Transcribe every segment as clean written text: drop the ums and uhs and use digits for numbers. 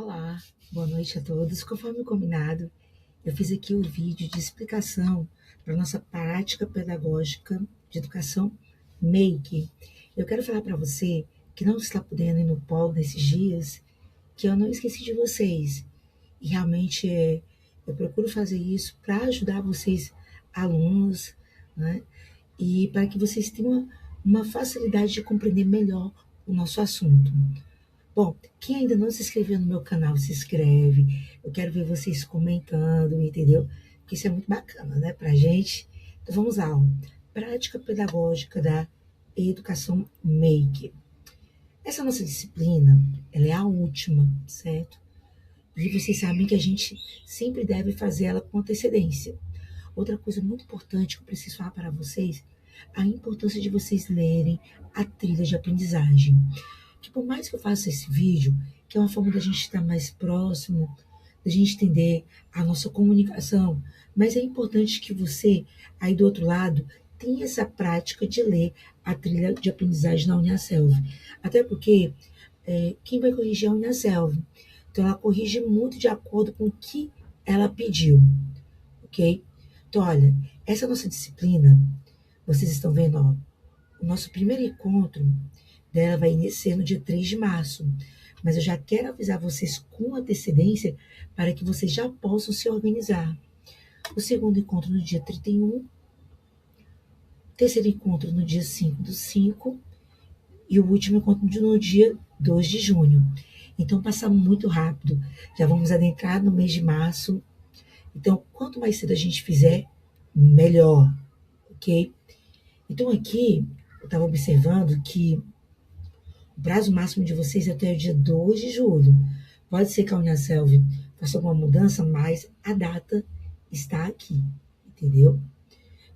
Olá, boa noite a todos. Conforme combinado, eu fiz aqui o vídeo de explicação para a nossa prática pedagógica de educação Make. Eu quero falar para você que não está podendo ir no polo nesses dias, que eu não esqueci de vocês. E realmente eu procuro fazer isso para ajudar vocês, alunos, né? E para que vocês tenham uma facilidade de compreender melhor o nosso assunto. Bom, quem ainda não se inscreveu no meu canal, se inscreve. Eu quero ver vocês comentando, entendeu? Porque isso é muito bacana, né, pra gente. Então vamos lá, ó. Prática pedagógica da educação Make. Essa nossa disciplina, ela é a última, certo? E vocês sabem que a gente sempre deve fazer ela com antecedência. Outra coisa muito importante que eu preciso falar para vocês, a importância de vocês lerem a trilha de aprendizagem. Que por mais que eu faça esse vídeo, que é uma forma da gente estar mais próximo, da gente entender a nossa comunicação, mas é importante que você, aí do outro lado, tenha essa prática de ler a trilha de aprendizagem na Uniaselv. Até porque quem vai corrigir é a Uniaselv. Então ela corrige muito de acordo com o que ela pediu, ok? Então, olha, essa nossa disciplina, vocês estão vendo, ó, o nosso primeiro encontro dela vai ser no dia 3 de março. Mas eu já quero avisar vocês com antecedência para que vocês já possam se organizar. O segundo encontro no dia 31, terceiro encontro no dia 5 do 5 e o último encontro no dia 2 de junho. Então passa muito rápido. Já vamos adentrar no mês de março. Então, quanto mais cedo a gente fizer, melhor, ok? Então aqui, eu estava observando que o prazo máximo de vocês é até o dia 2 de julho. Pode ser que a Uniaselv faça alguma mudança, mas a data está aqui, entendeu?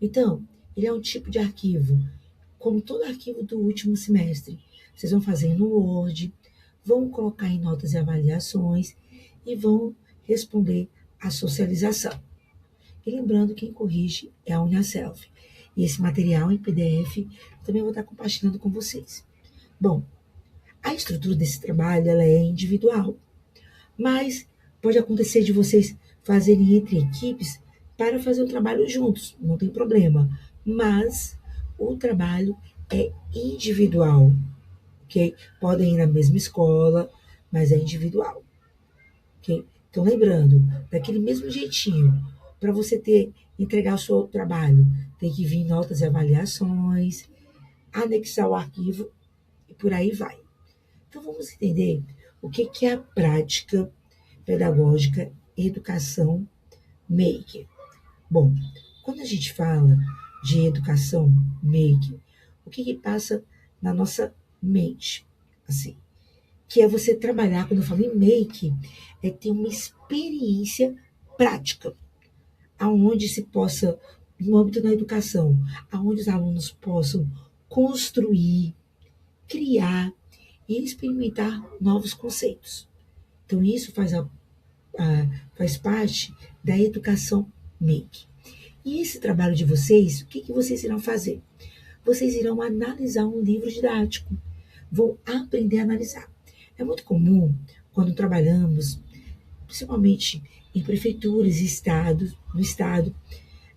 Então, ele é um tipo de arquivo, como todo arquivo do último semestre. Vocês vão fazer no Word, vão colocar em notas e avaliações e vão responder à socialização. E lembrando, quem corrige é a Uniaselv. E esse material em PDF eu também vou estar compartilhando com vocês. Bom, a estrutura desse trabalho ela é individual, mas pode acontecer de vocês fazerem entre equipes para fazer o trabalho juntos, não tem problema. Mas o trabalho é individual, ok? Podem ir na mesma escola, mas é individual, ok? Então, lembrando, daquele mesmo jeitinho, para você entregar o seu trabalho, tem que vir notas e avaliações, anexar o arquivo e por aí vai. Então, vamos entender o que é a prática pedagógica educação Make. Bom, quando a gente fala de educação Make, o que passa na nossa mente? Assim, que é você trabalhar, quando eu falo em Make, é ter uma experiência prática, aonde se possa, no âmbito da educação, aonde os alunos possam construir, criar e experimentar novos conceitos. Então, isso faz parte da educação Make. E esse trabalho de vocês, o que vocês irão fazer? Vocês irão analisar um livro didático, vão aprender a analisar. É muito comum, quando trabalhamos, principalmente em prefeituras e estados, no estado,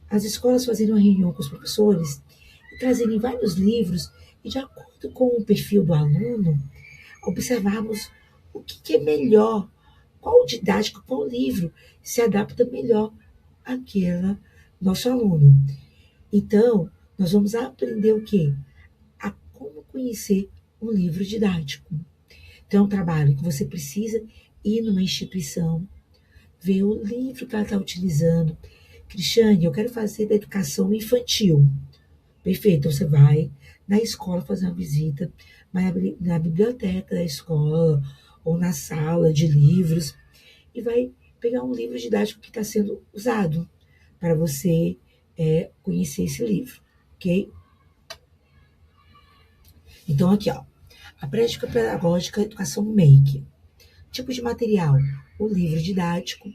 as escolas fazerem uma reunião com os professores e trazerem vários livros e, de acordo com o perfil do aluno, observarmos o que é melhor, qual didática, qual livro se adapta melhor àquela nosso aluno. Então, nós vamos aprender o quê? A como conhecer um livro didático. Então, é um trabalho que você precisa ir numa instituição, ver o livro que ela está utilizando. Cristiane, eu quero fazer da educação infantil. Perfeito, então você vai na escola fazer uma visita, vai na biblioteca da escola ou na sala de livros e vai pegar um livro didático que está sendo usado para você conhecer esse livro, ok? Então, aqui, ó, a prática pedagógica educação Make. Tipo de material, o livro didático.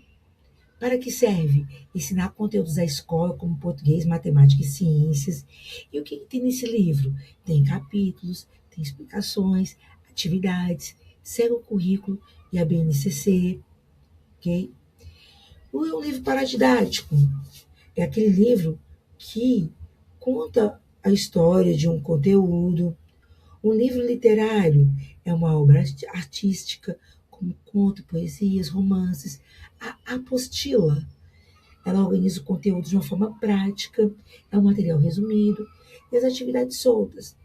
Para que serve? Ensinar conteúdos da escola, como português, matemática e ciências. E o que tem nesse livro? Tem capítulos, tem explicações, atividades, segue o currículo e a BNCC, ok? Um livro paradidático é aquele livro que conta a história de um conteúdo. Um livro literário é uma obra artística, como conto, poesias, romances. A apostila, ela organiza o conteúdo de uma forma prática, é um material resumido e as atividades soltas.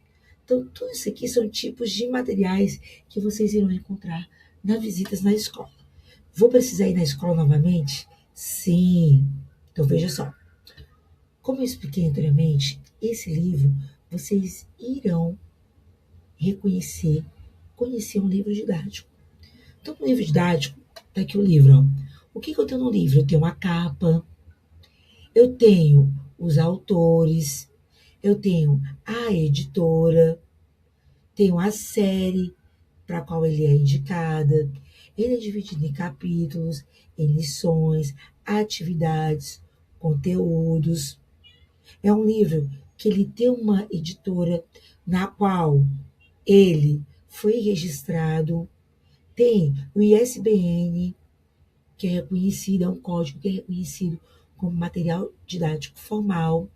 Então, tudo isso aqui são tipos de materiais que vocês irão encontrar nas visitas na escola. Vou precisar ir na escola novamente? Sim. Então, veja só. Como eu expliquei anteriormente, esse livro vocês irão reconhecer, conhecer um livro didático. Então, no livro didático, tá aqui o livro. Ó. O que eu tenho no livro? Eu tenho uma capa, eu tenho os autores, eu tenho a editora, tenho a série para a qual ele é indicada. Ele é dividido em capítulos, em lições, atividades, conteúdos. É um livro que ele tem uma editora na qual ele foi registrado, tem o ISBN, que é reconhecido, é um código que é reconhecido como material didático formal.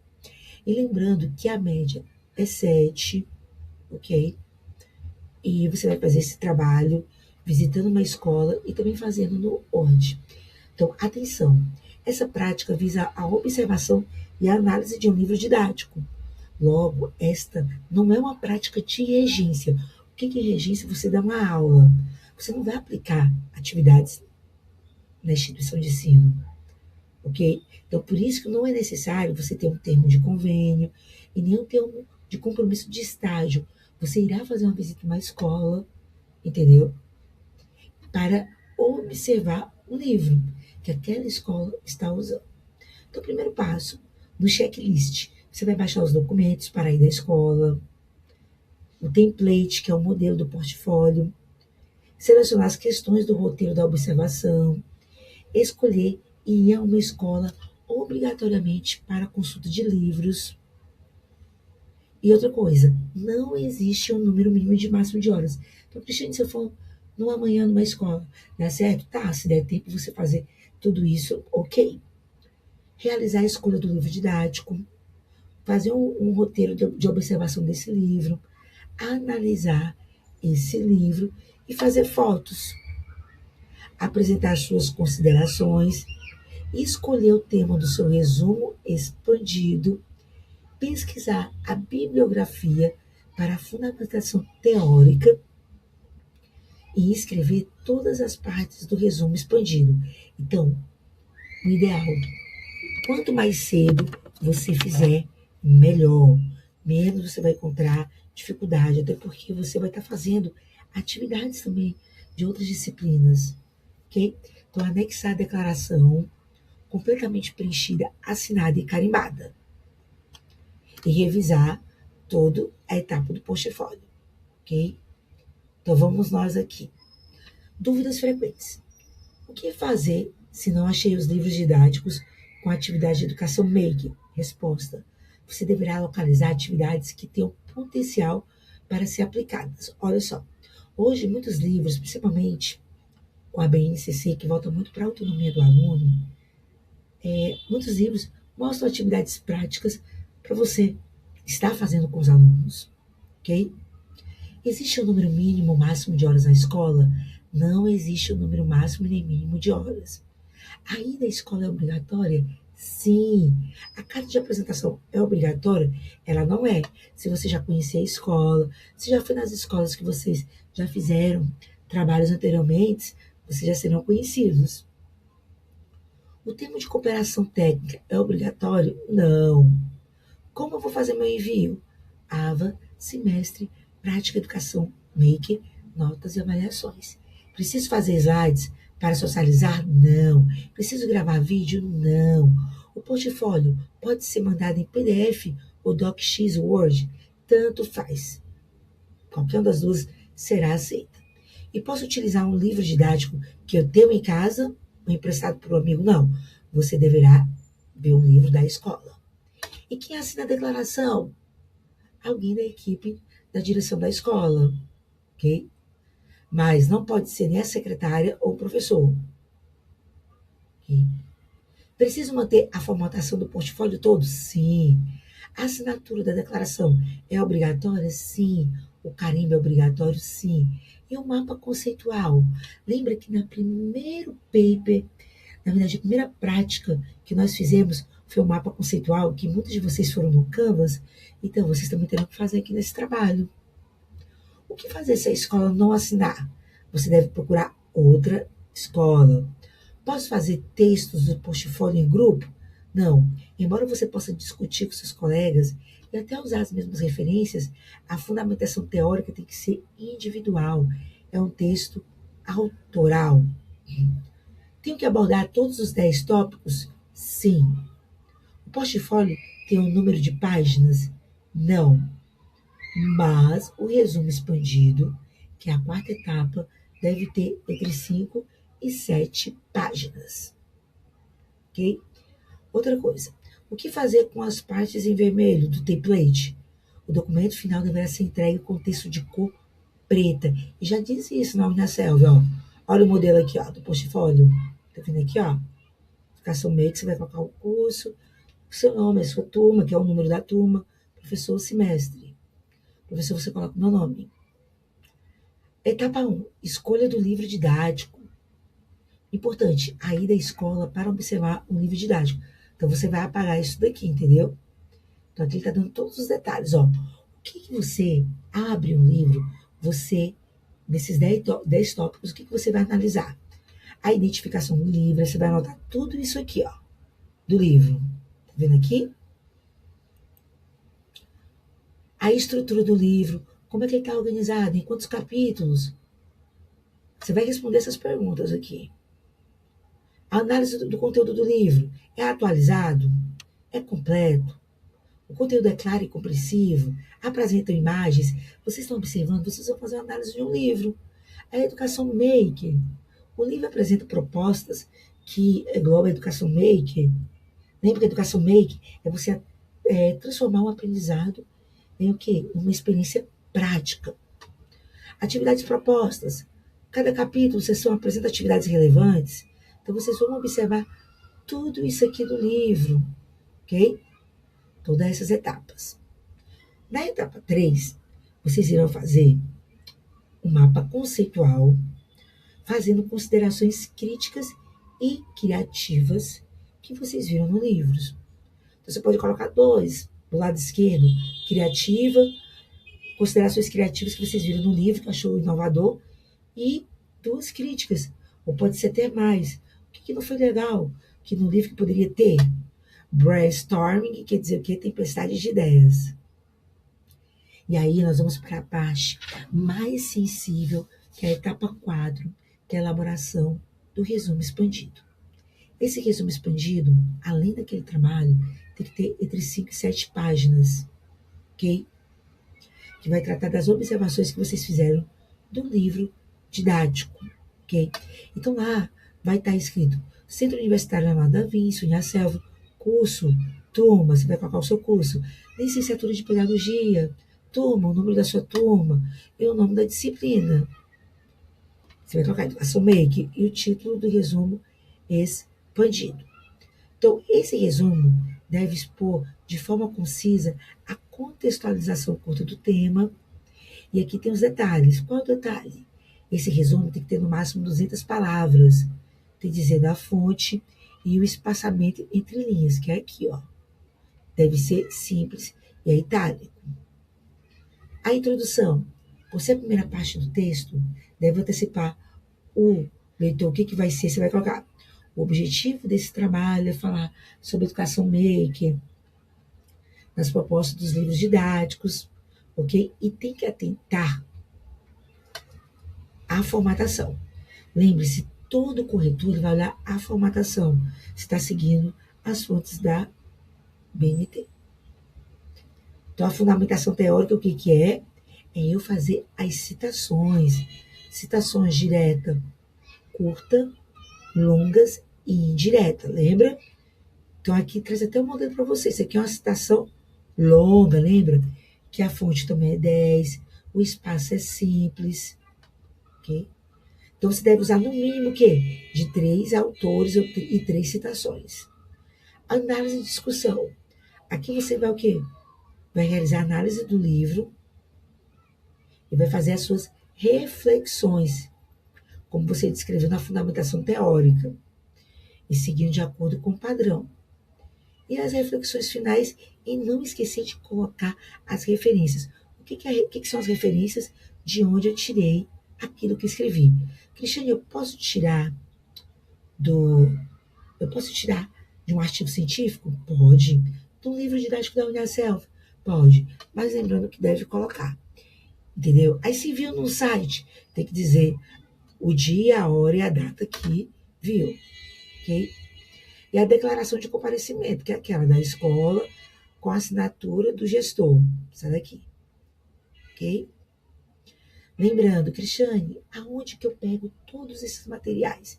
E lembrando que a média é 7, ok? E você vai fazer esse trabalho visitando uma escola e também fazendo no OND. Então, atenção, essa prática visa a observação e a análise de um livro didático. Logo, esta não é uma prática de regência. O que é regência? Você dá uma aula. Você não vai aplicar atividades na instituição de ensino, ok? Então, por isso que não é necessário você ter um termo de convênio e nem um termo de compromisso de estágio. Você irá fazer uma visita a uma escola, entendeu? Para observar o livro que aquela escola está usando. Então, primeiro passo, no checklist, você vai baixar os documentos para ir da escola, o template, que é o modelo do portfólio, selecionar as questões do roteiro da observação, escolher e ir a uma escola obrigatoriamente para consulta de livros. E outra coisa, não existe um número mínimo de máximo de horas. Então, Cristiane, se eu for numa manhã numa escola, dá certo? Tá, se der tempo você fazer tudo isso, ok. Realizar a escolha do livro didático, fazer um roteiro de observação desse livro, analisar esse livro e fazer fotos, apresentar suas considerações, escolher o tema do seu resumo expandido, pesquisar a bibliografia para a fundamentação teórica e escrever todas as partes do resumo expandido. Então, o ideal, quanto mais cedo você fizer, melhor. Menos você vai encontrar dificuldade, até porque você vai estar fazendo atividades também de outras disciplinas, ok? Então, anexar a declaração completamente preenchida, assinada e carimbada. E revisar toda a etapa do portfólio, ok? Então, vamos nós aqui. Dúvidas frequentes. O que fazer se não achei os livros didáticos com a atividade de educação MEIC? Resposta. Você deverá localizar atividades que tenham potencial para ser aplicadas. Olha só, hoje muitos livros, principalmente com a BNCC, que volta muito para a autonomia do aluno, muitos livros mostram atividades práticas para você estar fazendo com os alunos, ok? Existe um número mínimo ou máximo de horas na escola? Não existe um número máximo nem mínimo de horas. A ida à escola é obrigatória? Sim. A carta de apresentação é obrigatória? Ela não é. Se você já conhecia a escola, se já foi nas escolas que vocês já fizeram trabalhos anteriormente, vocês já serão conhecidos. O termo de cooperação técnica é obrigatório? Não. Como eu vou fazer meu envio? AVA, semestre, prática, educação, make, notas e avaliações. Preciso fazer slides para socializar? Não. Preciso gravar vídeo? Não. O portfólio pode ser mandado em PDF ou DocX Word? Tanto faz. Qualquer uma das duas será aceita. E posso utilizar um livro didático que eu tenho em casa ou emprestado por um amigo? Não. Você deverá ver um livro da escola. E quem assina a declaração? Alguém da equipe da direção da escola, ok? mas não pode ser nem a secretária ou o professor. Ok? Preciso manter a formatação do portfólio todo? Sim. A assinatura da declaração é obrigatória? Sim. O carimbo é obrigatório? Sim. E o mapa conceitual? Lembra que na primeiro paper, na verdade, a primeira prática que nós fizemos foi o mapa conceitual, que muitos de vocês foram no Canvas, então vocês também terão que fazer aqui nesse trabalho. O que fazer se a escola não assinar? Você deve procurar outra escola. Posso fazer textos do portfólio em grupo? Não. Embora você possa discutir com seus colegas e até usar as mesmas referências, a fundamentação teórica tem que ser individual. É um texto autoral. Tenho que abordar todos os 10 tópicos? Sim. O portfólio tem um número de páginas? Não. Mas o resumo expandido, que é a quarta etapa, deve ter entre 5 e 7 páginas. Ok? Outra coisa, o que fazer com as partes em vermelho do template? O documento final deverá ser entregue com texto de cor preta. E já diz isso na Unicelv, ó. Olha o modelo aqui, ó, do portfólio. Tá vendo aqui, ó? Educação Make, você vai colocar o curso, o seu nome, a sua turma, que é o número da turma, professor, semestre. Professor, você coloca o meu nome. Etapa 1, escolha do livro didático. Importante, a ida à escola para observar o livro didático. Então, você vai apagar isso daqui, entendeu? Então, aqui ele está dando todos os detalhes, ó. O que você abre um livro, você, nesses 10 tópicos, o que você vai analisar? A identificação do livro, você vai anotar tudo isso aqui, ó, do livro. Tá vendo aqui? A estrutura do livro, como é que ele está organizado, em quantos capítulos? Você vai responder essas perguntas aqui. A análise do conteúdo do livro é atualizado? É completo? O conteúdo é claro e compreensivo? Apresentam imagens? Vocês estão observando? Vocês vão fazer uma análise de um livro. A educação maker. O livro apresenta propostas que engloba a educação maker. Lembra que a educação maker é você transformar um aprendizado em o quê? Uma experiência prática. Atividades propostas. Cada capítulo, sessão apresenta atividades relevantes. Então, vocês vão observar tudo isso aqui do livro, ok? Todas essas etapas. Na etapa 3, vocês irão fazer um mapa conceitual, fazendo considerações críticas e criativas que vocês viram no livro. Então, você pode colocar 2 do lado esquerdo, criativa, considerações criativas que vocês viram no livro, que achou inovador, e 2 críticas, ou pode ser até mais. O que não foi legal que no livro que poderia ter? Brainstorming, quer dizer o quê? Tempestade de ideias. E aí nós vamos para a parte mais sensível, que é a etapa 4, que é a elaboração do resumo expandido. Esse resumo expandido, além daquele trabalho, tem que ter entre 5 e 7 páginas, ok? Que vai tratar das observações que vocês fizeram do livro didático, ok? Então lá vai estar escrito Centro Universitário Leonardo da Vinci, Unicelv, curso, turma, você vai colocar o seu curso, licenciatura de Pedagogia, turma, o número da sua turma e o nome da disciplina. Você vai colocar Educação Make e o título do resumo expandido. Então, esse resumo deve expor de forma concisa a contextualização curta do tema. E aqui tem os detalhes. Qual é o detalhe? Esse resumo tem que ter no máximo 200 palavras. Tem que dizer da fonte e o espaçamento entre linhas, que é aqui, ó. Deve ser simples e é itálico. A introdução. Por ser a primeira parte do texto, deve antecipar o leitor. O que vai ser? Você vai colocar. O objetivo desse trabalho é falar sobre educação maker, nas propostas dos livros didáticos, ok? E tem que atentar à formatação. Lembre-se, todo corretor vai olhar a formatação, se está seguindo as fontes da BNT. Então, a fundamentação teórica, o que é? É eu fazer as citações. Citações direta, curta, longas e indireta, lembra? Então, aqui traz até um modelo para você. Isso aqui é uma citação longa, lembra? Que a fonte também é 10, o espaço é simples, ok? ok? Então, você deve usar no mínimo o quê? De 3 autores e 3 citações. Análise e discussão. Aqui você vai o quê? Vai realizar a análise do livro e vai fazer as suas reflexões, como você descreveu na fundamentação teórica, e seguindo de acordo com o padrão. E as reflexões finais, e não esquecer de colocar as referências. O que são as referências? De onde eu tirei aquilo que escrevi. Cristiane, do. Eu posso tirar de um artigo científico? Pode. De um livro didático da Unicelv? Pode. Mas lembrando que deve colocar. Entendeu? Aí se viu no site, tem que dizer o dia, a hora e a data que viu. Ok? E a declaração de comparecimento, que é aquela da escola com a assinatura do gestor. Essa daqui. Ok? Lembrando, Cristiane, aonde que eu pego todos esses materiais?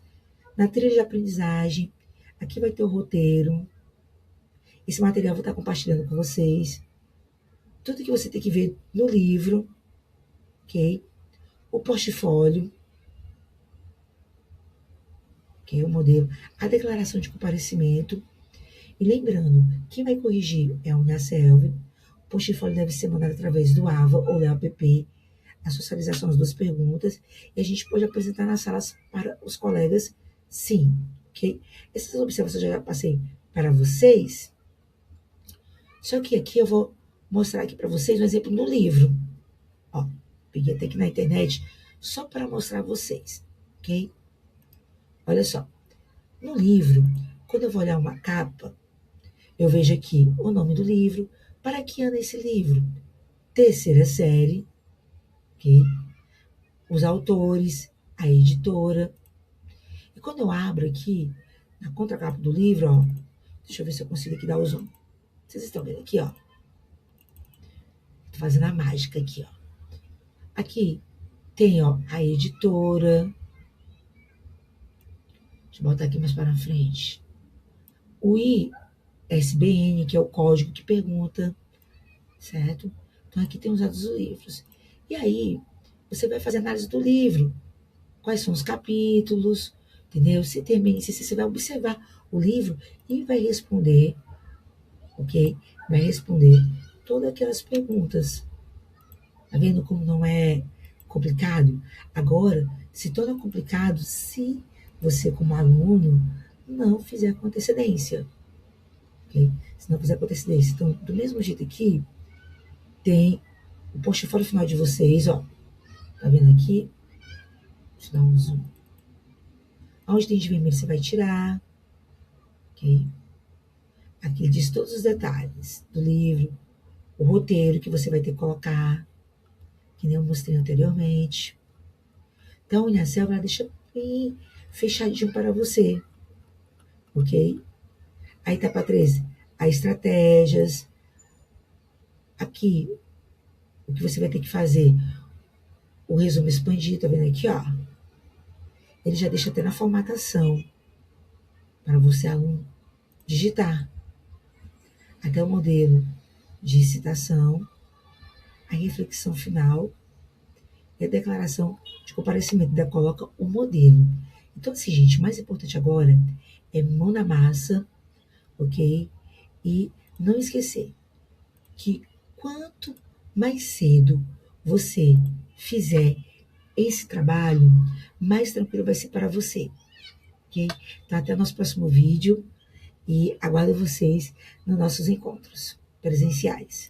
Na trilha de aprendizagem, aqui vai ter o roteiro. Esse material eu vou estar compartilhando com vocês. Tudo que você tem que ver no livro, ok? O portfólio, ok? O modelo, a declaração de comparecimento. E lembrando, quem vai corrigir é a Unicelv. O portfólio deve ser mandado através do AVA ou da APP. A socialização, as duas perguntas. E a gente pode apresentar nas salas para os colegas, sim, ok? Essas observações eu já passei para vocês. Só que aqui eu vou mostrar aqui para vocês um exemplo no livro. Ó, peguei até aqui na internet só para mostrar a vocês, ok? Olha só. No livro, quando eu vou olhar uma capa, eu vejo aqui o nome do livro, para que ano é esse livro? Terceira série, ok? Os autores, a editora. E quando eu abro aqui, na contracapa do livro, ó, deixa eu ver se eu consigo aqui dar o zoom. Vocês estão vendo aqui, ó? Tô fazendo a mágica aqui, ó. Aqui tem, ó, a editora. Deixa eu botar aqui mais para frente. O ISBN, que é o código que pergunta, certo? Então, aqui tem os dados dos livros. E aí, você vai fazer análise do livro. Quais são os capítulos, entendeu? Se termina, se você vai observar o livro e vai responder, ok? Vai responder todas aquelas perguntas. Tá vendo como não é complicado? Agora, se torna complicado se você, como aluno, não fizer com antecedência. Okay? Se não fizer com antecedência. Então, do mesmo jeito aqui, tem o portfólio final de vocês, ó. Tá vendo aqui? Deixa eu dar um zoom. Onde tem de vermelho, você vai tirar. Ok? Aqui diz todos os detalhes do livro, o roteiro que você vai ter que colocar, que nem eu mostrei anteriormente. Então, a Unicelv, ela deixa bem fechadinho para você, ok? A etapa 13, as estratégias. Aqui, o que você vai ter que fazer, o resumo expandido, tá vendo aqui, ó? Ele já deixa até na formatação, para você, aluno, digitar. Até o modelo de citação, a reflexão final e a declaração de comparecimento. Ainda coloca o modelo. Então, assim, gente, o mais importante agora é mão na massa, ok? E não esquecer que quanto mais cedo você fizer esse trabalho, mais tranquilo vai ser para você, ok? Então, até o nosso próximo vídeo e aguardo vocês nos nossos encontros presenciais.